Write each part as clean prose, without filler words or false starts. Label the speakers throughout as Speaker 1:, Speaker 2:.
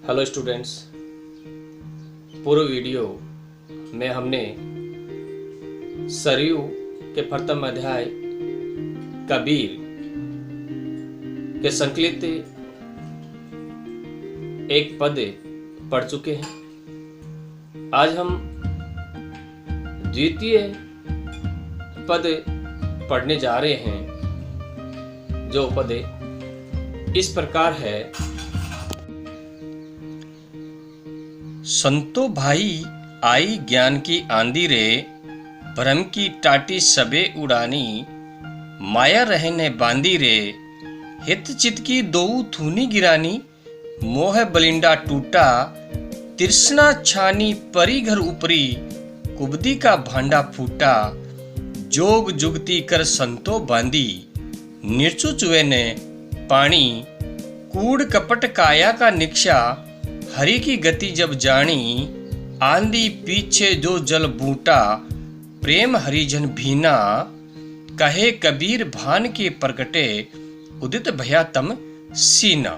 Speaker 1: Hello students, पूर्व video में हमने सरयू के प्रथम अध्याय कबीर के संकलित एक पद पढ़ चुके हैं। आज हम द्वितीय पद पढ़ने जा रहे हैं, जो पद इस प्रकार है। संतो भाई आई ज्ञान की आंधी रे, भ्रम की टाटी सबे उड़ानी, माया रहने बांधी रे, हित चित की दोऊ थूनी गिरानी, मोह बलिंडा टूटा, तृष्णा छानी परी घर ऊपरी, कुबदी का भांडा फूटा, जोग जुगती कर संतो बांधी, निर्चु चुए ने पानी, कूड़ कपट काया का निक्षा, हरि की गति जब जानी, आंधी पीछे जो जल बूटा, प्रेम हरिजन भीना, कहे कबीर भान के प्रगटे, उदित भया तम सीना।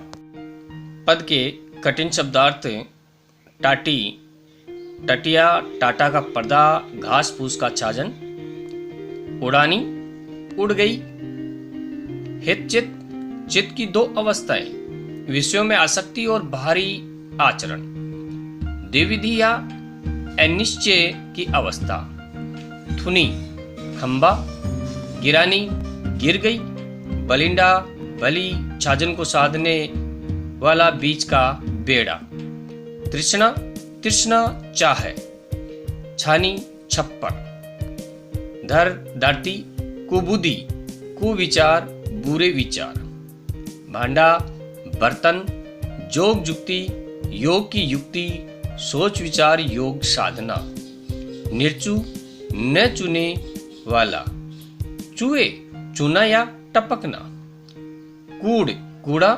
Speaker 1: पद के कठिन शब्दार्थ टाटी, टटिया, टाटा का पर्दा, घास फूस का छाजन, उड़ानी, उड़ गई, हित चित, चित की दो अवस्थाएं, विषयों में आसक्ति और बाहरी आचरण, द्विविधि या अनिश्चय की अवस्था, थुनी, खंबा, गिरानी, गिर गई, बलिंडा, बलि, छाजन को साधने वाला बीच का बेड़ा, तृष्णा, तृष्णा चाह, छानी, छप्पर, धर, धरती, कुबुद्धि, कुविचार, बुरे विचार, भांडा, बर्तन, जोग जुक्ति, योग की युक्ति, सोच विचार योग साधना, निर्चु, न चुने वाला, चूहे, चुना या टपकना, कूड़, कूड़ा,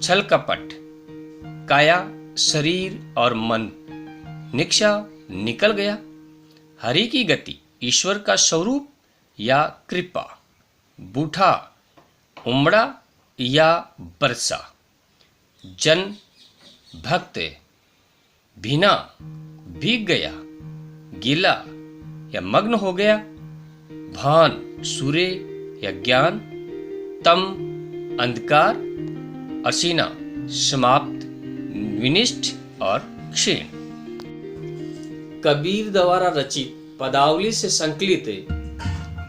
Speaker 1: छल कपट, काया, शरीर और मन, निक्षा, निकल गया, हरि की गति, ईश्वर का स्वरूप या कृपा, बूढ़ा, उमड़ा या बरसा, जन, भक्त, भीना, भीग गया, गीला या मग्न हो गया, भान, सूर्य या ज्ञान, तम, अंधकार, असीना, समाप्त, विनिष्ट और क्षीण। कबीर द्वारा रचित पदावली से संकलित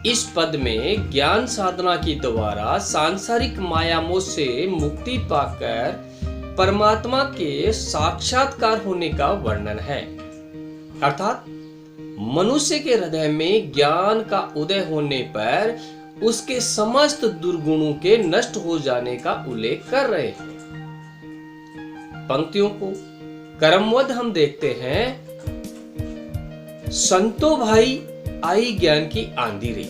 Speaker 1: इस पद में ज्ञान साधना की द्वारा सांसारिक मायामोह से मुक्ति पाकर परमात्मा के साक्षात्कार होने का वर्णन है। अर्थात मनुष्य के हृदय में ज्ञान का उदय होने पर उसके समस्त दुर्गुणों के नष्ट हो जाने का उल्लेख कर रहे हैं। पंक्तियों को क्रमबद्ध हम देखते हैं। संतो भाई आई ज्ञान की आंधी रे।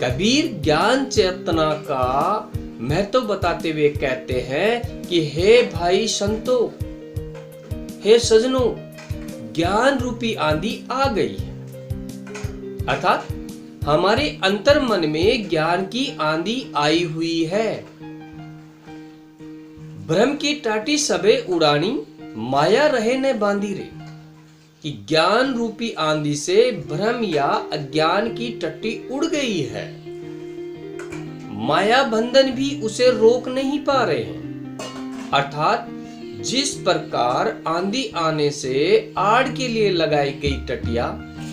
Speaker 1: कबीर ज्ञान चेतना का महत्व बताते हुए कहते हैं कि हे भाई संतो, हे सजनों, ज्ञान रूपी आंधी आ गई है। अर्थात हमारे अंतर मन में ज्ञान की आंधी आई हुई है। भ्रम की टाटी सबे उड़ानी, माया रहे ने बांधी रे। कि ज्ञान रूपी आंधी से भ्रम या अज्ञान की टट्टी उड़ गई है। माया बंधन भी उसे रोक नहीं पा रहे हैं। अर्थात जिस प्रकार आंधी आने से आड़ के लिए लगाई गई टटिया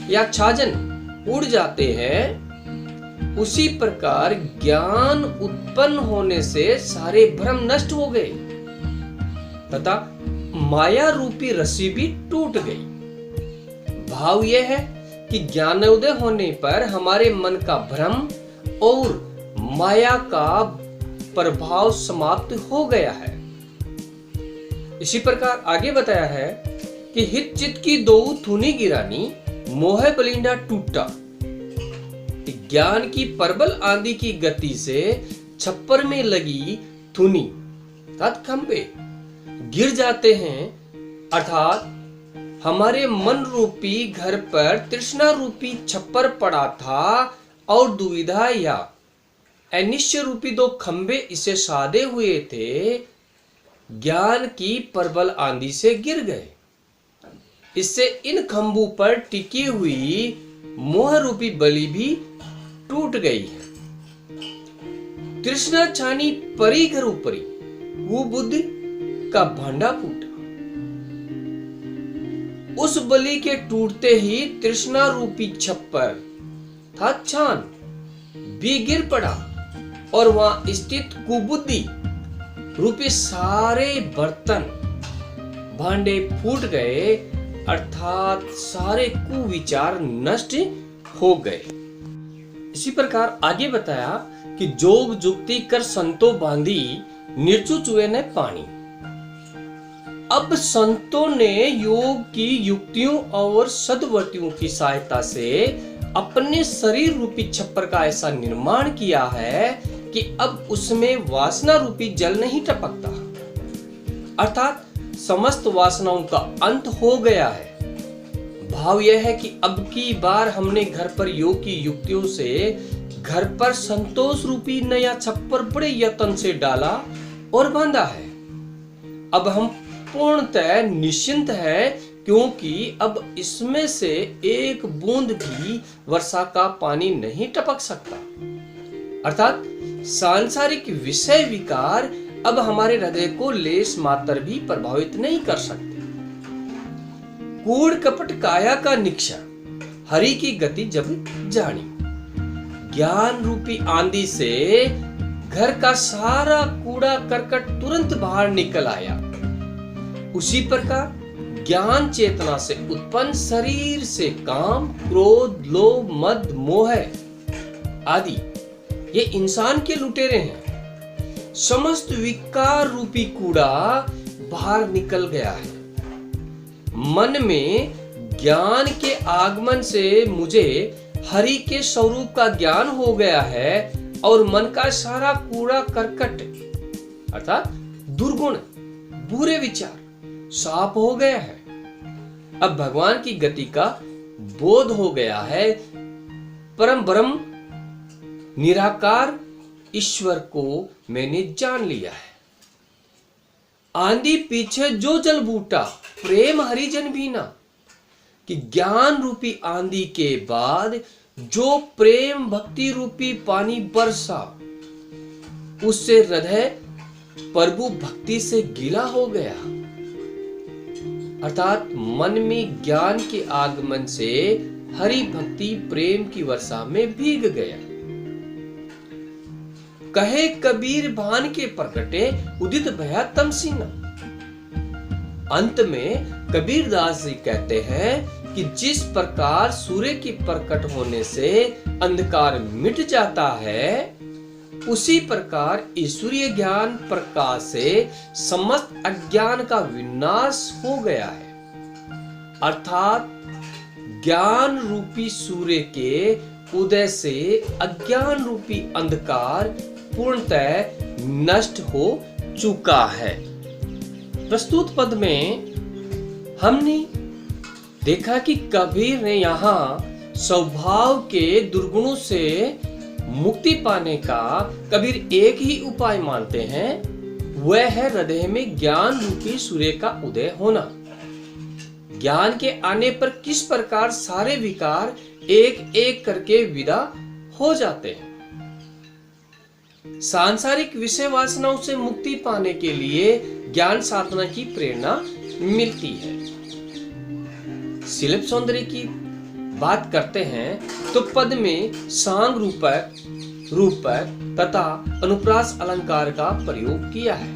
Speaker 1: या छाजन उड़ जाते हैं, उसी प्रकार ज्ञान उत्पन्न होने से सारे भ्रम नष्ट हो गए तथा माया रूपी रस्सी भी टूट गई। भाव यह है कि ज्ञानोदय होने पर हमारे मन का भ्रम और माया का प्रभाव समाप्त हो गया है। इसी प्रकार आगे बताया है कि हित चित की दो थूनी गिरानी, मोह बलिंडा टूटा। ज्ञान की प्रबल आंधी की गति से छप्पर में लगी थूनी अर्थात खंभे गिर जाते हैं। अर्थात हमारे मन रूपी घर पर तृष्णा रूपी छप्पर पड़ा था और दुविधा या अनिश्चय रूपी दो खंबे इसे साधे हुए थे। ज्ञान की प्रबल आंधी से गिर गए। इससे इन खंभों पर टिकी हुई मोह रूपी बलि भी टूट गई है। तृष्णा छानी परी घर ऊपरी, वो बुद्धि का भांडा फूटा। उस बलि के टूटते ही तृष्णा रूपी छप्पर था छान भी गिर पड़ा और वहां स्थित कुबुद्धि रूपी सारे बर्तन भांडे फूट गए, अर्थात सारे कुविचार नष्ट हो गए। इसी प्रकार आगे बताया कि जोग जुक्ति कर संतो बांधी, निर्चु चुए ने पानी। अब संतों ने योग की युक्तियों और सद्वर्तियों की सहायता से अपने शरीर रूपी छप्पर का ऐसा निर्माण किया है कि अब उसमें वासना रूपी जल नहीं टपकता, अर्थात समस्त वासनाओं का अंत हो गया है। भाव यह है कि अब की बार हमने घर पर योग की युक्तियों से घर पर संतोष रूपी नया छप्पर बड़े यत्न से डाला और बांधा है। अब हम पूर्णतः निश्चिंत है, क्योंकि अब इसमें से एक बूंद भी वर्षा का पानी नहीं टपक सकता, अर्थात सांसारिक विषय विकार अब हमारे हृदय को लेस मात्र भी प्रभावित नहीं कर सकते। कूड़ कपट काया का निक्षा, हरि की गति जब जानी। ज्ञान रूपी आंधी से घर का सारा कूड़ा करकट तुरंत बाहर निकल आया। उसी प्रकार ज्ञान चेतना से उत्पन्न शरीर से काम, क्रोध, लोभ, मद, मोह आदि ये इंसान के लुटेरे हैं। समस्त विकार रूपी कूड़ा बाहर निकल गया है। मन में ज्ञान के आगमन से मुझे हरि के स्वरूप का ज्ञान हो गया है और मन का सारा कूड़ा करकट अर्थात दुर्गुण, बुरे विचार साफ हो गया है। अब भगवान की गति का बोध हो गया है। परम ब्रह्म निराकार ईश्वर को मैंने जान लिया है। आंधी पीछे जो जल बूटा, प्रेम हरिजन भीना, कि ज्ञान रूपी आंधी के बाद जो प्रेम भक्ति रूपी पानी बरसा, उससे हृदय प्रभु भक्ति से गीला हो गया, अर्थात मन में ज्ञान के आगमन से हरि भक्ति प्रेम की वर्षा में भीग गया। कहे कबीर भान के प्रकटे, उदित भया तमसीना। अंत में कबीर दास जी कहते हैं कि जिस प्रकार सूर्य के प्रकट होने से अंधकार मिट जाता है, उसी प्रकार ईश्वरीय ज्ञान प्रकाश से समस्त अज्ञान का विनाश हो गया है, अर्थात ज्ञान रूपी सूर्य के उदय से अज्ञान रूपी अंधकार पूर्णतः नष्ट हो चुका है। प्रस्तुत पद में हमने देखा कि कबीर ने यहाँ स्वभाव के दुर्गुणों से मुक्ति पाने का कबीर एक ही उपाय मानते हैं, वह है हृदय में ज्ञान रूपी सूर्य का उदय होना। ज्ञान के आने पर किस प्रकार सारे विकार एक एक करके विदा हो जाते हैं। सांसारिक विषय वासनाओं से मुक्ति पाने के लिए ज्ञान साधना की प्रेरणा मिलती है। शिल्प सौंदर्य की बात करते हैं तो पद में सांग रूपक तथा अनुप्रास अलंकार का प्रयोग किया है।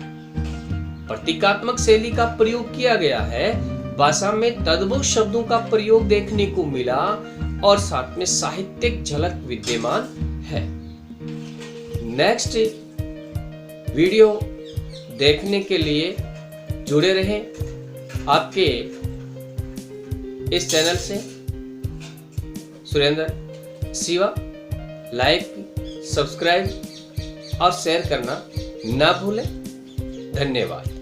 Speaker 1: प्रतीकात्मक शैली का प्रयोग किया गया है। भाषा में तद्भव शब्दों का प्रयोग देखने को मिला और साथ में साहित्यिक झलक विद्यमान है। नेक्स्ट वीडियो देखने के लिए जुड़े रहें आपके इस चैनल से। सुरेंद्र शिवा, लाइक, सब्सक्राइब और शेयर करना ना भूलें। धन्यवाद।